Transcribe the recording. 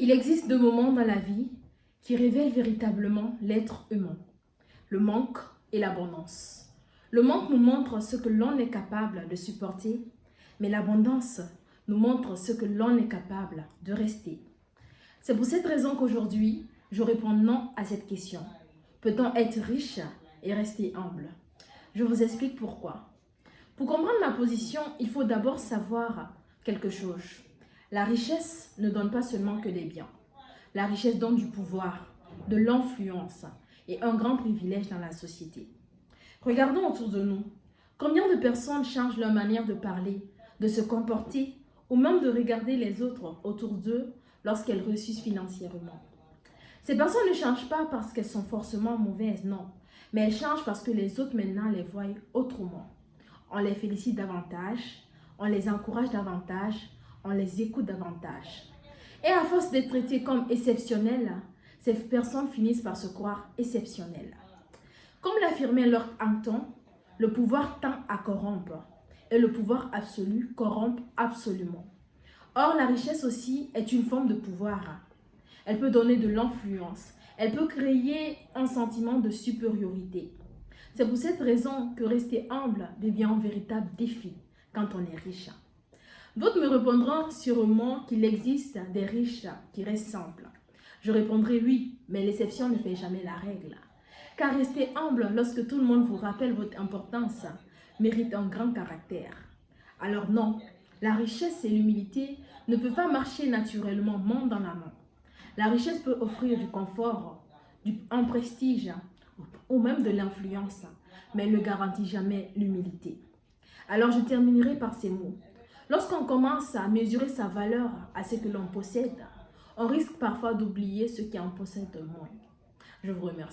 Il existe deux moments dans la vie qui révèlent véritablement l'être humain, le manque et l'abondance. Le manque nous montre ce que l'on est capable de supporter, mais l'abondance nous montre ce que l'on est capable de rester. C'est pour cette raison qu'aujourd'hui, je réponds non à cette question. Peut-on être riche et rester humble? Je vous explique pourquoi. Pour comprendre ma position, il faut d'abord savoir quelque chose. La richesse ne donne pas seulement que des biens. La richesse donne du pouvoir, de l'influence et un grand privilège dans la société. Regardons autour de nous. Combien de personnes changent leur manière de parler, de se comporter ou même de regarder les autres autour d'eux lorsqu'elles réussissent financièrement? Ces personnes ne changent pas parce qu'elles sont forcément mauvaises, non. Mais elles changent parce que les autres maintenant les voient autrement. On les félicite davantage, on les encourage davantage, on les écoute davantage. Et à force d'être traitées comme exceptionnelles, ces personnes finissent par se croire exceptionnelles. Comme l'affirmait Lord Hampton, le pouvoir tend à corrompre et le pouvoir absolu corrompt absolument. Or, la richesse aussi est une forme de pouvoir. Elle peut donner de l'influence, elle peut créer un sentiment de supériorité. C'est pour cette raison que rester humble devient un véritable défi quand on est riche. D'autres me répondront sûrement qu'il existe des riches qui restent simples. Je répondrai oui, mais l'exception ne fait jamais la règle. Car rester humble lorsque tout le monde vous rappelle votre importance mérite un grand caractère. Alors non, la richesse et l'humilité ne peuvent pas marcher naturellement main dans la main. La richesse peut offrir du confort, un prestige ou même de l'influence, mais elle ne garantit jamais l'humilité. Alors je terminerai par ces mots. Lorsqu'on commence à mesurer sa valeur à ce que l'on possède, on risque parfois d'oublier ceux qui en possèdent moins. Je vous remercie.